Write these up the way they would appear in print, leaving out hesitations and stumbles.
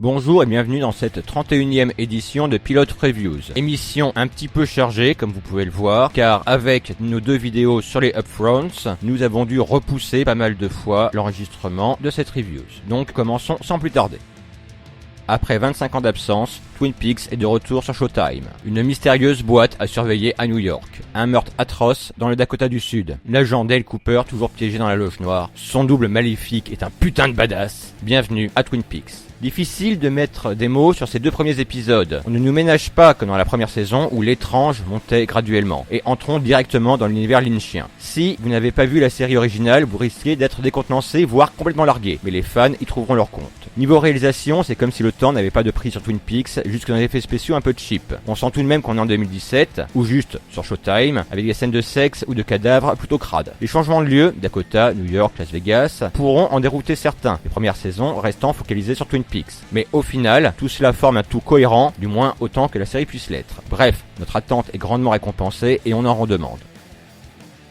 Bonjour et bienvenue dans cette 31e édition de Pilot Reviews. Émission un petit peu chargée comme vous pouvez le voir, car avec nos deux vidéos sur les upfronts, nous avons dû repousser pas mal de fois l'enregistrement de cette reviews. Donc commençons sans plus tarder. Après 25 ans d'absence, Twin Peaks est de retour sur Showtime. Une mystérieuse boîte à surveiller à New York. Un meurtre atroce dans le Dakota du Sud. L'agent Dale Cooper toujours piégé dans la loge noire. Son double maléfique est un putain de badass. Bienvenue à Twin Peaks. Difficile de mettre des mots sur ces deux premiers épisodes. On ne nous ménage pas comme dans la première saison où l'étrange montait graduellement et entrons directement dans l'univers lynchien. Si vous n'avez pas vu la série originale, vous risquez d'être décontenancé, voire complètement largué. Mais les fans y trouveront leur compte. Niveau réalisation, c'est comme si le temps n'avait pas de prix sur Twin Peaks, jusque dans les effets spéciaux un peu cheap. On sent tout de même qu'on est en 2017, ou juste sur Showtime, avec des scènes de sexe ou de cadavres plutôt crades. Les changements de lieu, Dakota, New York, Las Vegas, pourront en dérouter certains, les premières saisons restant focalisées sur Twin Peaks. Mais au final, tout cela forme un tout cohérent, du moins autant que la série puisse l'être. Bref, notre attente est grandement récompensée et on en redemande.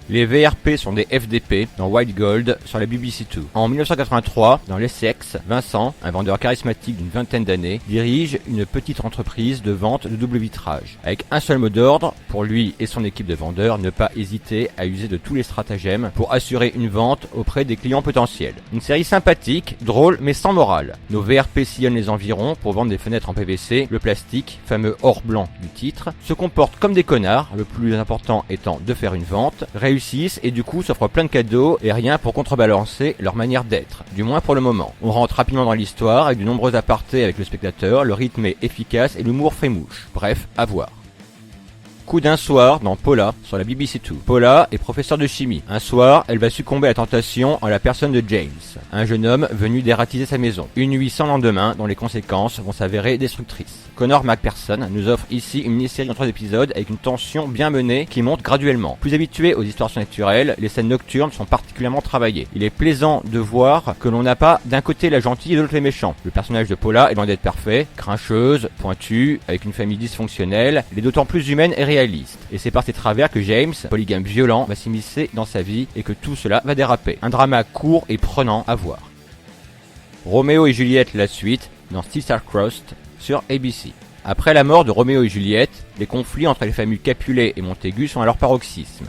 Les VRP sont des FDP dans White Gold sur la BBC Two. En 1983, dans l'Essex, Vincent, un vendeur charismatique d'une vingtaine d'années, dirige une petite entreprise de vente de double vitrage. Avec un seul mot d'ordre, pour lui et son équipe de vendeurs, ne pas hésiter à user de tous les stratagèmes pour assurer une vente auprès des clients potentiels. Une série sympathique, drôle mais sans morale. Nos VRP sillonnent les environs pour vendre des fenêtres en PVC, le plastique, fameux or blanc du titre, se comportent comme des connards, le plus important étant de faire une vente, réussissent et du coup s'offrent plein de cadeaux et rien pour contrebalancer leur manière d'être, du moins pour le moment. On rentre rapidement dans l'histoire avec de nombreux apartés avec le spectateur, le rythme est efficace et l'humour fait mouche. Bref, à voir. Coup d'un soir dans Paula sur la BBC Two. Paula est professeure de chimie. Un soir, elle va succomber à la tentation en la personne de James, un jeune homme venu dératiser sa maison. Une nuit sans lendemain dont les conséquences vont s'avérer destructrices. Connor McPherson nous offre ici une mini-série en 3 épisodes avec une tension bien menée qui monte graduellement. Plus habitué aux histoires surnaturelles, les scènes nocturnes sont particulièrement travaillées. Il est plaisant de voir que l'on n'a pas d'un côté la gentille et de l'autre les méchants. Le personnage de Paula est loin d'être parfait, grincheuse, pointue, avec une famille dysfonctionnelle, elle est d'autant plus humaine et réaliste. Et c'est par ses travers que James, polygame violent, va s'immiscer dans sa vie et que tout cela va déraper. Un drama court et prenant à voir. Roméo et Juliette la suite dans Still Star-Crossed sur ABC. Après la mort de Roméo et Juliette, les conflits entre les familles Capulet et Montaigu sont à leur paroxysme.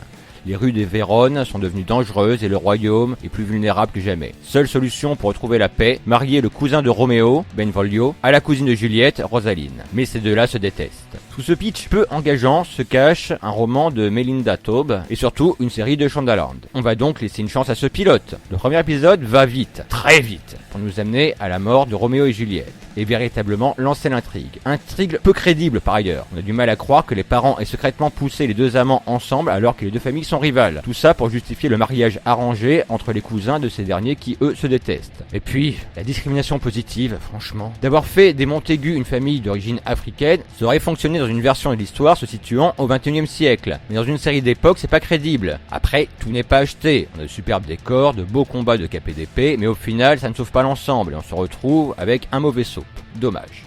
Les rues des Véronnes sont devenues dangereuses et le royaume est plus vulnérable que jamais. Seule solution pour retrouver la paix, marier le cousin de Roméo, Benvolio, à la cousine de Juliette, Rosaline. Mais ces deux-là se détestent. Sous ce pitch peu engageant se cache un roman de Melinda Taube et surtout une série de Shondaland. On va donc laisser une chance à ce pilote. Le premier épisode va vite, très vite, pour nous amener à la mort de Roméo et Juliette et véritablement lancer l'intrigue. Intrigue peu crédible par ailleurs. On a du mal à croire que les parents aient secrètement poussé les deux amants ensemble alors que les deux familles sont rivales. Tout ça pour justifier le mariage arrangé entre les cousins de ces derniers qui eux se détestent. Et puis, la discrimination positive, franchement. D'avoir fait des Montaigu une famille d'origine africaine, ça aurait fonctionné dans une version de l'histoire se situant au 21e siècle. Mais dans une série d'époque, c'est pas crédible. Après, tout n'est pas acheté. On a de superbes décors, de beaux combats de KPDP, mais au final, ça ne sauve pas l'ensemble et on se retrouve avec un mauvais saut. Dommage.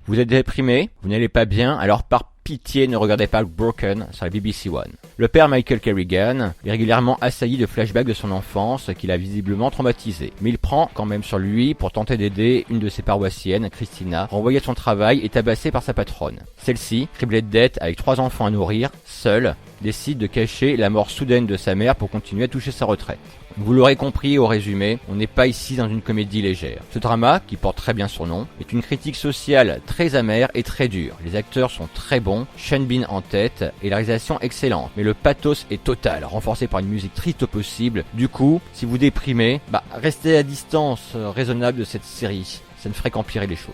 Vous êtes déprimé, vous n'allez pas bien, alors par pitié ne regardez pas Broken sur la BBC One. Le père Michael Kerrigan est régulièrement assailli de flashbacks de son enfance qu'il a visiblement traumatisé. Mais il prend quand même sur lui pour tenter d'aider une de ses paroissiennes, Christina, renvoyée de son travail et tabassée par sa patronne. Celle-ci, criblée de dettes avec 3 enfants à nourrir, seule, décide de cacher la mort soudaine de sa mère pour continuer à toucher sa retraite. Vous l'aurez compris au résumé, on n'est pas ici dans une comédie légère. Ce drama, qui porte très bien son nom, est une critique sociale très amère et très dure. Les acteurs sont très bons, Sean Bean en tête, et la réalisation excellente. Mais le pathos est total, renforcé par une musique triste au possible. Du coup, si vous déprimez, restez à distance raisonnable de cette série. Ça ne ferait qu'empirer les choses.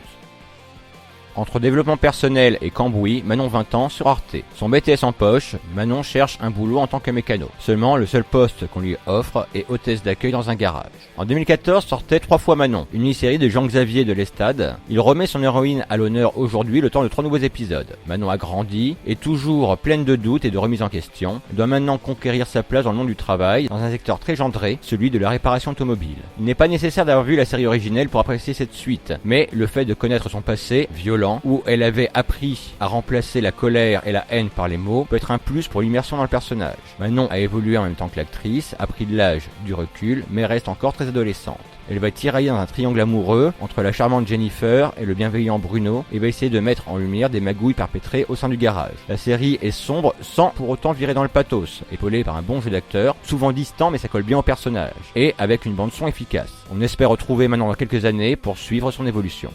Entre développement personnel et cambouis, Manon 20 ans sur Arte. Son BTS en poche, Manon cherche un boulot en tant que mécano. Seulement, le seul poste qu'on lui offre est hôtesse d'accueil dans un garage. En 2014 sortait 3 fois Manon, une mini-série de Jean-Xavier de l'Estade. Il remet son héroïne à l'honneur aujourd'hui le temps de 3 nouveaux épisodes. Manon a grandi, est toujours pleine de doutes et de remises en question. Elle doit maintenant conquérir sa place dans le monde du travail, dans un secteur très genré, celui de la réparation automobile. Il n'est pas nécessaire d'avoir vu la série originelle pour apprécier cette suite, mais le fait de connaître son passé, violent, blanc, où elle avait appris à remplacer la colère et la haine par les mots, peut être un plus pour l'immersion dans le personnage. Manon a évolué en même temps que l'actrice, a pris de l'âge, du recul, mais reste encore très adolescente. Elle va tirailler dans un triangle amoureux entre la charmante Jennifer et le bienveillant Bruno et va essayer de mettre en lumière des magouilles perpétrées au sein du garage. La série est sombre sans pour autant virer dans le pathos, épaulée par un bon jeu d'acteur, souvent distant mais ça colle bien au personnage, et avec une bande son efficace. On espère retrouver Manon dans quelques années pour suivre son évolution.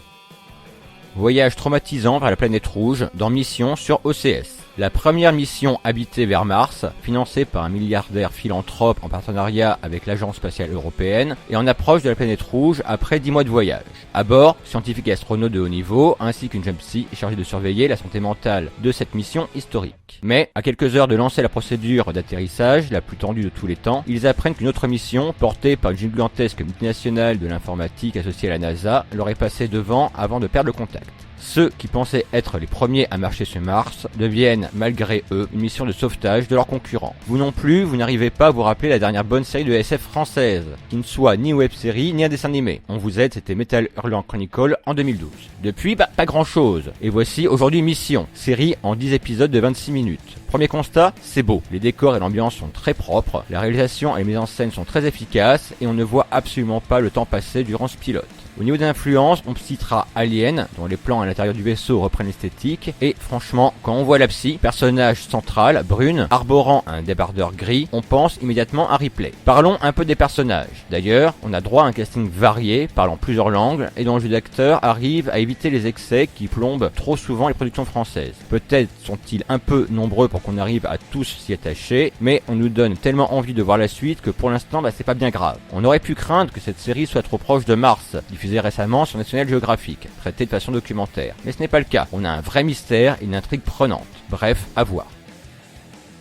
Voyage traumatisant vers la planète rouge dans Mission sur OCS. La première mission habitée vers Mars, financée par un milliardaire philanthrope en partenariat avec l'Agence spatiale européenne, et en approche de la planète rouge après 10 mois de voyage. À bord, scientifiques et astronautes de haut niveau, ainsi qu'une jeune psy chargée de surveiller la santé mentale de cette mission historique. Mais, à quelques heures de lancer la procédure d'atterrissage, la plus tendue de tous les temps, ils apprennent qu'une autre mission, portée par une gigantesque multinationale de l'informatique associée à la NASA, leur est passée devant avant de perdre le contact. Ceux qui pensaient être les premiers à marcher sur Mars deviennent, malgré eux, une mission de sauvetage de leurs concurrents. Vous non plus, vous n'arrivez pas à vous rappeler la dernière bonne série de SF française, qui ne soit ni web-série ni un dessin animé. On vous aide, c'était Metal Hurlant Chronicle en 2012. Depuis, pas grand chose. Et voici aujourd'hui Mission, série en 10 épisodes de 26 minutes. Premier constat, c'est beau. Les décors et l'ambiance sont très propres, la réalisation et les mises en scène sont très efficaces, et on ne voit absolument pas le temps passer durant ce pilote. Au niveau d'influence, on citera Alien, dont les plans à l'intérieur du vaisseau reprennent l'esthétique, et franchement, quand on voit la psy, personnage central, brune, arborant un débardeur gris, on pense immédiatement à Ripley. Parlons un peu des personnages. D'ailleurs, on a droit à un casting varié, parlant plusieurs langues, et dont le jeu d'acteur arrive à éviter les excès qui plombent trop souvent les productions françaises. Peut-être sont-ils un peu nombreux pour qu'on arrive à tous s'y attacher, mais on nous donne tellement envie de voir la suite que pour l'instant, c'est pas bien grave. On aurait pu craindre que cette série soit trop proche de Mars, diffusée récemment sur National Geographic, traité de façon documentaire. Mais ce n'est pas le cas. On a un vrai mystère et une intrigue prenante. Bref, à voir.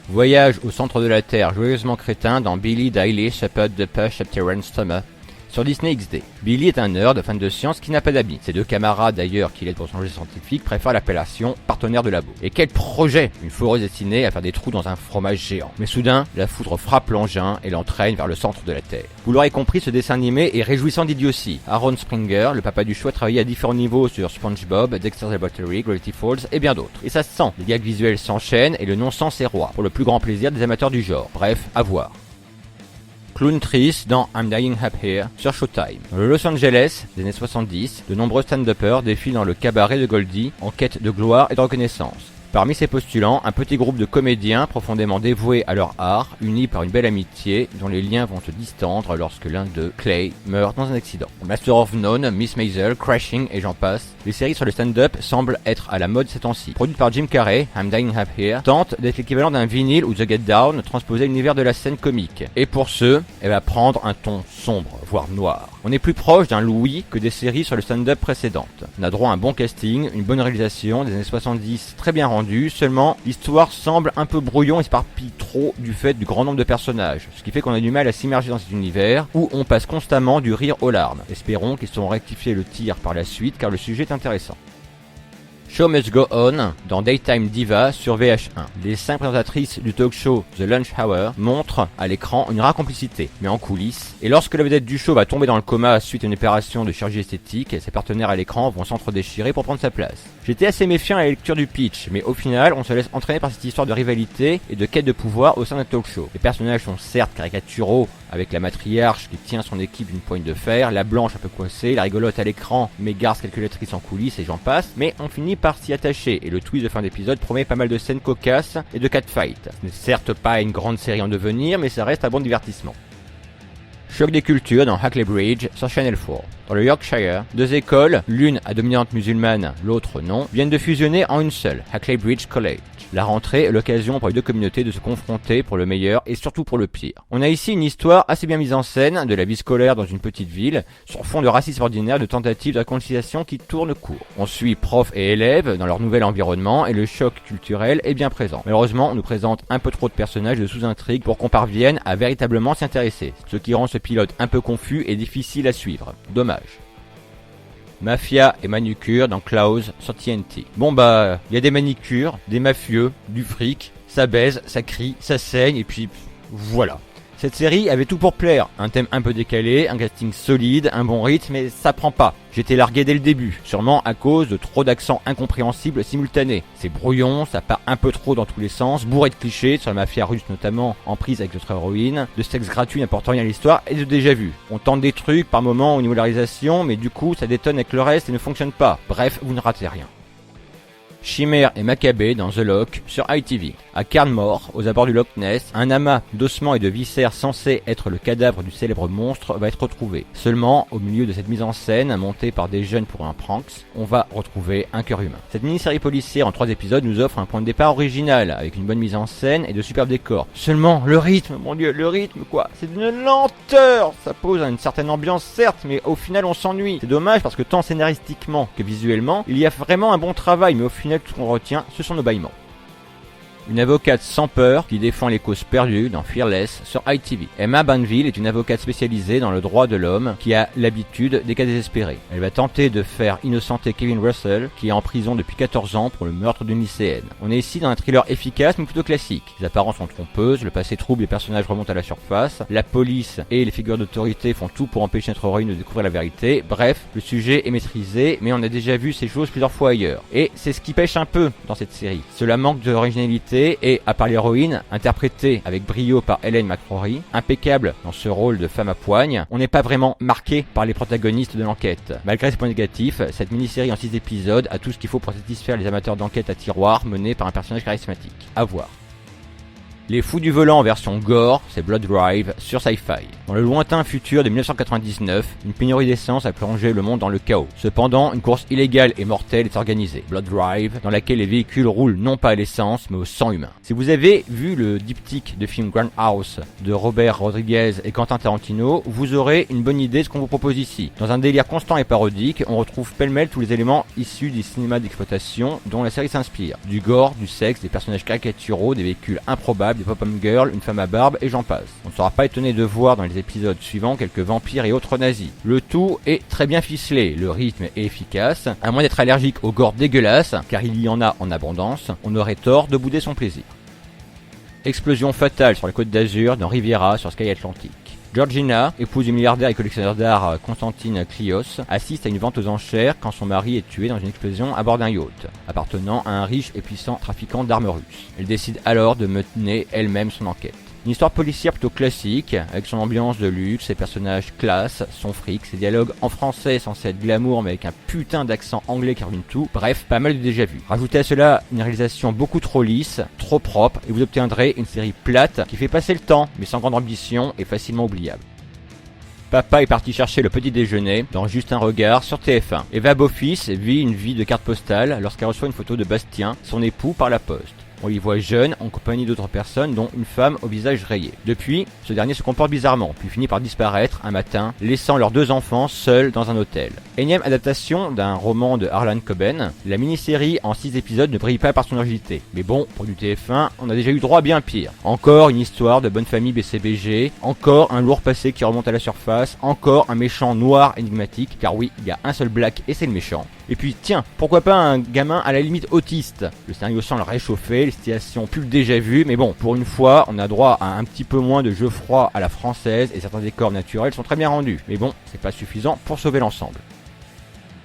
Voyage au centre de la Terre joyeusement crétin dans Billy Daily Shepherd de Push Terrence Thomas sur Disney XD. Billy est un nerd, fan de science qui n'a pas d'amis. Ses deux camarades d'ailleurs qui l'aident pour son projet scientifique préfèrent l'appellation partenaire de labo. Et quel projet! Une foreuse destinée à faire des trous dans un fromage géant. Mais soudain, la foudre frappe l'engin et l'entraîne vers le centre de la Terre. Vous l'aurez compris, ce dessin animé est réjouissant d'idiotie. Aaron Springer, le papa du show, a travaillé à différents niveaux sur SpongeBob, Dexter's Laboratory, Gravity Falls et bien d'autres. Et ça se sent, les gags visuels s'enchaînent et le non-sens est roi, pour le plus grand plaisir des amateurs du genre. Bref, à voir. Clown Triss dans I'm Dying Up Here sur Showtime. Dans le Los Angeles des années 70, de nombreux stand-uppers défilent dans le cabaret de Goldie en quête de gloire et de reconnaissance. Parmi ces postulants, un petit groupe de comédiens profondément dévoués à leur art, unis par une belle amitié, dont les liens vont se distendre lorsque l'un d'eux, Clay, meurt dans un accident. Master of None, Miss Maisel, Crashing et j'en passe, les séries sur le stand-up semblent être à la mode ces temps-ci. Produite par Jim Carrey, I'm Dying Up Here tente d'être l'équivalent d'un vinyle ou The Get Down transposé à l'univers de la scène comique. Et pour ce, elle va prendre un ton sombre, voire noir. On est plus proche d'un Louis que des séries sur le stand-up précédentes. On a droit à un bon casting, une bonne réalisation des années 70 très bien rendue, seulement l'histoire semble un peu brouillon et s'éparpille trop du fait du grand nombre de personnages, ce qui fait qu'on a du mal à s'immerger dans cet univers où on passe constamment du rire aux larmes. Espérons qu'ils sauront rectifier le tir par la suite car le sujet est intéressant. Show Must Go On dans Daytime Diva sur VH1. Les 5 présentatrices du talk show The Lunch Hour montrent à l'écran une rare complicité, mais en coulisses. Et lorsque la vedette du show va tomber dans le coma suite à une opération de chirurgie esthétique, ses partenaires à l'écran vont s'entre-déchirer pour prendre sa place. J'étais assez méfiant à la lecture du pitch, mais au final, on se laisse entraîner par cette histoire de rivalité et de quête de pouvoir au sein d'un talk show. Les personnages sont certes caricaturaux, avec la matriarche qui tient son équipe d'une poigne de fer, la blanche un peu coincée, la rigolote à l'écran, mais garce calculatrice en coulisses et j'en passe, mais on finit par s'y attacher et le twist de fin d'épisode promet pas mal de scènes cocasses et de catfight. Ce n'est certes pas une grande série en devenir, mais ça reste un bon divertissement. Choc des cultures dans Hackley Bridge sur Channel 4. Dans le Yorkshire, deux écoles, l'une à dominante musulmane, l'autre non, viennent de fusionner en une seule, Hackley Bridge College. La rentrée est l'occasion pour les deux communautés de se confronter pour le meilleur et surtout pour le pire. On a ici une histoire assez bien mise en scène de la vie scolaire dans une petite ville, sur fond de racisme ordinaire et de tentatives de réconciliation qui tournent court. On suit profs et élèves dans leur nouvel environnement et le choc culturel est bien présent. Malheureusement, on nous présente un peu trop de personnages de sous-intrigue pour qu'on parvienne à véritablement s'y intéresser, ce qui rend ce pilote un peu confus et difficile à suivre. Dommage. Mafia et manucure dans Klaus sur TNT. Bon il y a des manicures, des mafieux, du fric, ça baise, ça crie, ça saigne et puis voilà. Cette série avait tout pour plaire, un thème un peu décalé, un casting solide, un bon rythme, mais ça prend pas. J'étais largué dès le début, sûrement à cause de trop d'accents incompréhensibles simultanés. C'est brouillon, ça part un peu trop dans tous les sens, bourré de clichés, sur la mafia russe notamment, en prise avec notre héroïne, de sexe gratuit n'apportant rien à l'histoire et de déjà-vu. On tente des trucs par moment au niveau de la réalisation, mais du coup ça détonne avec le reste et ne fonctionne pas. Bref, vous ne ratez rien. Chimère et Maccabée dans The Loch sur ITV. À Carnmore, aux abords du Loch Ness, un amas d'ossements et de viscères censé être le cadavre du célèbre monstre va être retrouvé. Seulement, au milieu de cette mise en scène, montée par des jeunes pour un pranks, on va retrouver un cœur humain. Cette mini-série policière en 3 épisodes nous offre un point de départ original, avec une bonne mise en scène et de superbes décors. Seulement, le rythme, mon dieu, le rythme quoi, c'est d'une lenteur. Ça pose une certaine ambiance certes, mais au final on s'ennuie. C'est dommage parce que tant scénaristiquement que visuellement, il y a vraiment un bon travail, mais au final tout ce qu'on retient, ce sont nos bâillements. Une avocate sans peur qui défend les causes perdues dans Fearless sur ITV. Emma Banville est une avocate spécialisée dans le droit de l'homme qui a l'habitude des cas désespérés. Elle va tenter de faire innocenter Kevin Russell qui est en prison depuis 14 ans pour le meurtre d'une lycéenne. On est ici dans un thriller efficace mais plutôt classique. Les apparences sont trompeuses, le passé trouble, les personnages remontent à la surface, la police et les figures d'autorité font tout pour empêcher notre héroïne de découvrir la vérité. Bref, le sujet est maîtrisé mais on a déjà vu ces choses plusieurs fois ailleurs. Et c'est ce qui pêche un peu dans cette série. Cela manque d'originalité et, à part l'héroïne, interprétée avec brio par Ellen McCrory, impeccable dans ce rôle de femme à poigne, on n'est pas vraiment marqué par les protagonistes de l'enquête. Malgré ces points négatifs, cette mini-série en 6 épisodes a tout ce qu'il faut pour satisfaire les amateurs d'enquête à tiroir menés par un personnage charismatique. À voir. Les Fous du Volant en version gore, c'est Blood Drive sur Sci-Fi. Dans le lointain futur de 1999, une pénurie d'essence a plongé le monde dans le chaos. Cependant, une course illégale et mortelle est organisée, Blood Drive, dans laquelle les véhicules roulent non pas à l'essence, mais au sang humain. Si vous avez vu le diptyque de film Grindhouse de Robert Rodriguez et Quentin Tarantino, vous aurez une bonne idée de ce qu'on vous propose ici. Dans un délire constant et parodique, on retrouve pêle-mêle tous les éléments issus du cinéma d'exploitation dont la série s'inspire. Du gore, du sexe, des personnages caricaturaux, des véhicules improbables, des pop-up girls, une femme à barbe et j'en passe. On ne sera pas étonné de voir dans les épisodes suivants quelques vampires et autres nazis. Le tout est très bien ficelé, le rythme est efficace, à moins d'être allergique au gore dégueulasse, car il y en a en abondance, on aurait tort de bouder son plaisir. Explosion fatale sur la côte d'Azur dans Riviera sur Sky Atlantic. Georgina, épouse du milliardaire et collectionneur d'art Constantine Klios, assiste à une vente aux enchères quand son mari est tué dans une explosion à bord d'un yacht, appartenant à un riche et puissant trafiquant d'armes russes. Elle décide alors de mener elle-même son enquête. Une histoire policière plutôt classique, avec son ambiance de luxe, ses personnages classe, son fric, ses dialogues en français censés être glamour mais avec un putain d'accent anglais qui ruine tout, bref, pas mal de déjà vu. Rajoutez à cela une réalisation beaucoup trop lisse, trop propre, et vous obtiendrez une série plate qui fait passer le temps, mais sans grande ambition et facilement oubliable. Papa est parti chercher le petit déjeuner dans Juste un regard sur TF1. Eva Beaufils vit une vie de carte postale lorsqu'elle reçoit une photo de Bastien, son époux, par la poste. On l'y voit jeune, en compagnie d'autres personnes, dont une femme au visage rayé. Depuis, ce dernier se comporte bizarrement, puis finit par disparaître un matin, laissant leurs 2 enfants seuls dans un hôtel. Énième adaptation d'un roman de Harlan Coben, la mini-série en 6 épisodes ne brille pas par son originalité. Mais bon, pour du TF1, on a déjà eu droit à bien pire. Encore une histoire de bonne famille BCBG, encore un lourd passé qui remonte à la surface, encore un méchant noir énigmatique, car oui, il y a un seul black et c'est le méchant. Et puis tiens, pourquoi pas un gamin à la limite autiste? Le scénario semble réchauffé, les situations plus déjà vues, mais bon, pour une fois, on a droit à un petit peu moins de jeu froid à la française et certains décors naturels sont très bien rendus. Mais bon, c'est pas suffisant pour sauver l'ensemble.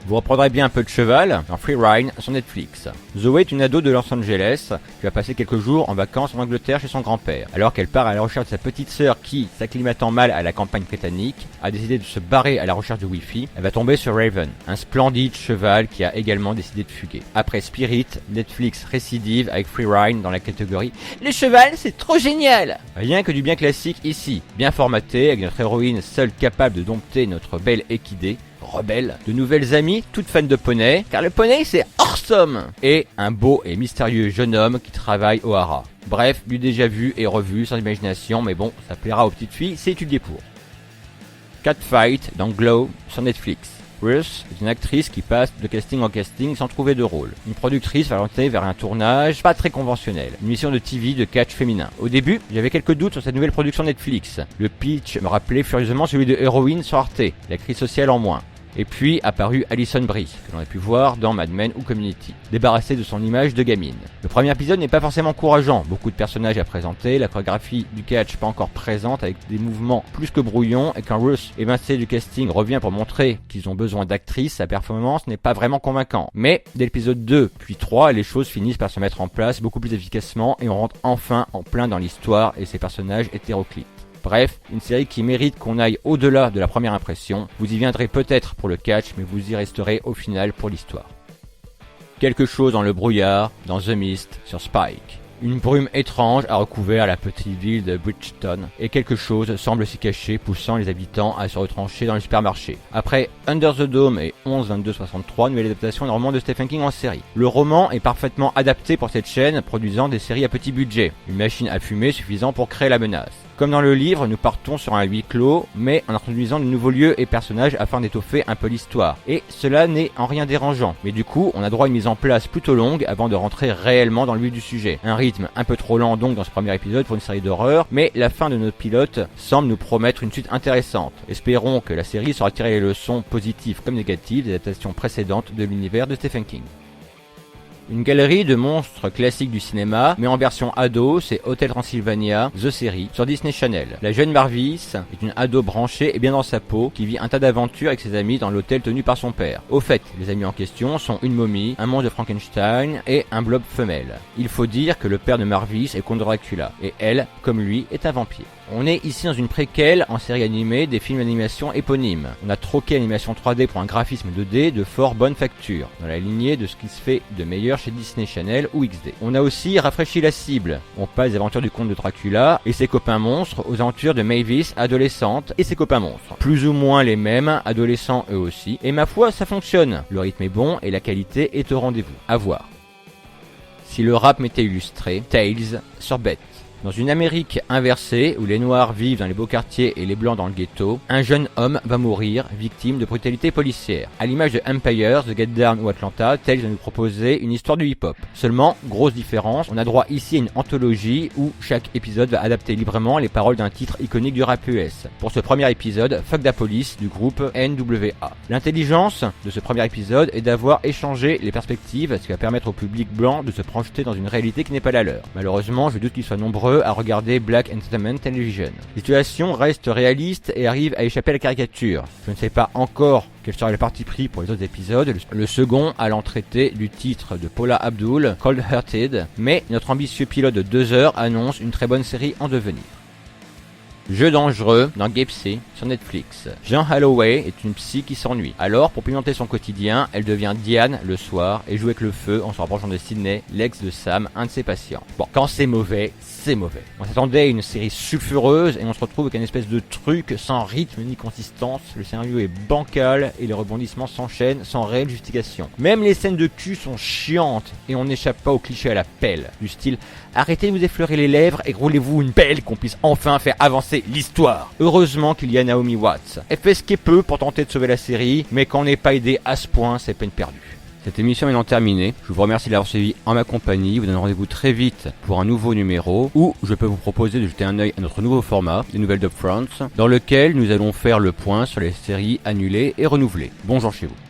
Vous reprendrez bien un peu de cheval dans Free Ride sur Netflix. Zoé est une ado de Los Angeles qui va passer quelques jours en vacances en Angleterre chez son grand-père. Alors qu'elle part à la recherche de sa petite sœur qui, s'acclimatant mal à la campagne britannique, a décidé de se barrer à la recherche de Wi-Fi, elle va tomber sur Raven, un splendide cheval qui a également décidé de fuguer. Après Spirit, Netflix récidive avec Free Ride dans la catégorie « Le cheval, c'est trop génial !» Rien que du bien classique ici, bien formaté, avec notre héroïne seule capable de dompter notre belle équidée, rebelle, de nouvelles amies, toutes fans de poney, car le poney c'est awesome, et un beau et mystérieux jeune homme qui travaille au haras. Bref, du déjà vu et revu sans imagination, mais bon, ça plaira aux petites filles, c'est étudié pour. Catfight dans Glow sur Netflix. Ruth est une actrice qui passe de casting en casting sans trouver de rôle. Une productrice va l'orienter vers un tournage pas très conventionnel. Une mission de TV de catch féminin. Au début, j'avais quelques doutes sur cette nouvelle production Netflix. Le pitch me rappelait furieusement celui de Heroine sur Arte, la crise sociale en moins. Et puis apparut Alison Brie, que l'on a pu voir dans Mad Men ou Community, débarrassée de son image de gamine. Le premier épisode n'est pas forcément encourageant, beaucoup de personnages à présenter, la chorégraphie du catch pas encore présente avec des mouvements plus que brouillons, et quand Ruth, évincé du casting, revient pour montrer qu'ils ont besoin d'actrices, sa performance n'est pas vraiment convaincante. Mais dès l'épisode 2 puis 3, les choses finissent par se mettre en place beaucoup plus efficacement et on rentre enfin en plein dans l'histoire et ses personnages hétéroclites. Bref, une série qui mérite qu'on aille au-delà de la première impression. Vous y viendrez peut-être pour le catch, mais vous y resterez au final pour l'histoire. Quelque chose dans le brouillard, dans The Mist, sur Spike. Une brume étrange a recouvert la petite ville de Bridgeton, et quelque chose semble s'y cacher, poussant les habitants à se retrancher dans le supermarché. Après Under the Dome et 11-22-63, nouvelle adaptation d'un roman de Stephen King en série. Le roman est parfaitement adapté pour cette chaîne, produisant des séries à petit budget, une machine à fumer suffisant pour créer la menace. Comme dans le livre, nous partons sur un huis clos, mais en introduisant de nouveaux lieux et personnages afin d'étoffer un peu l'histoire. Et cela n'est en rien dérangeant, mais du coup, on a droit à une mise en place plutôt longue avant de rentrer réellement dans le vif du sujet. Un rythme un peu trop lent donc dans ce premier épisode pour une série d'horreur, mais la fin de notre pilote semble nous promettre une suite intéressante. Espérons que la série saura tirer les leçons positives comme négatives des adaptations précédentes de l'univers de Stephen King. Une galerie de monstres classiques du cinéma, mais en version ado, c'est Hotel Transylvania, The Série, sur Disney Channel. La jeune Marvis est une ado branchée et bien dans sa peau, qui vit un tas d'aventures avec ses amis dans l'hôtel tenu par son père. Au fait, les amis en question sont une momie, un monstre de Frankenstein et un blob femelle. Il faut dire que le père de Marvis est Comte Dracula, et elle, comme lui, est un vampire. On est ici dans une préquelle en série animée des films d'animation éponymes. On a troqué l'animation 3D pour un graphisme 2D de fort bonne facture, dans la lignée de ce qui se fait de meilleur chez Disney Channel ou XD. On a aussi rafraîchi la cible. On passe des aventures du comte de Dracula et ses copains monstres aux aventures de Mavis, adolescente, et ses copains monstres. Plus ou moins les mêmes, adolescents eux aussi. Et ma foi, ça fonctionne. Le rythme est bon et la qualité est au rendez-vous. À voir. Si le rap m'était illustré, Tales sur Beth. Dans une Amérique inversée, où les Noirs vivent dans les beaux quartiers et les Blancs dans le ghetto, un jeune homme va mourir, victime de brutalité policière. À l'image de Empire, The Get Down ou Atlanta, Tales va nous proposer une histoire du hip-hop. Seulement, grosse différence, on a droit ici à une anthologie où chaque épisode va adapter librement les paroles d'un titre iconique du rap US. Pour ce premier épisode, Fuck Da Police du groupe NWA. L'intelligence de ce premier épisode est d'avoir échangé les perspectives, ce qui va permettre au public blanc de se projeter dans une réalité qui n'est pas la leur. Malheureusement, je doute qu'ils soient nombreux à regarder Black Entertainment Television. La situation reste réaliste et arrive à échapper à la caricature. Je ne sais pas encore quel sera le parti pris pour les autres épisodes, le second allant traiter du titre de Paula Abdul, Cold Hearted, mais notre ambitieux pilote de 2 heures annonce une très bonne série en devenir. Jeu dangereux dans Gapsy sur Netflix. Jean Holloway est une psy qui s'ennuie. Alors, pour pimenter son quotidien, elle devient Diane le soir et joue avec le feu en se rapprochant de Sidney, l'ex de Sam, un de ses patients. Bon, quand c'est mauvais, c'est mauvais. On s'attendait à une série sulfureuse et on se retrouve avec une espèce de truc sans rythme ni consistance. Le scénario est bancal et les rebondissements s'enchaînent sans réelle justification. Même les scènes de cul sont chiantes et on n'échappe pas au cliché à la pelle. Du style, arrêtez de vous effleurer les lèvres et roulez-vous une pelle qu'on puisse enfin faire avancer l'histoire. Heureusement qu'il y a Naomi Watts. Elle fait ce qu'elle peut pour tenter de sauver la série, mais quand on n'est pas aidé à ce point, c'est peine perdue. Cette émission est maintenant terminée. Je vous remercie de l'avoir suivi en ma compagnie. Je vous donne rendez-vous très vite pour un nouveau numéro où je peux vous proposer de jeter un œil à notre nouveau format, les nouvelles d'Upfronts, dans lequel nous allons faire le point sur les séries annulées et renouvelées. Bonjour chez vous.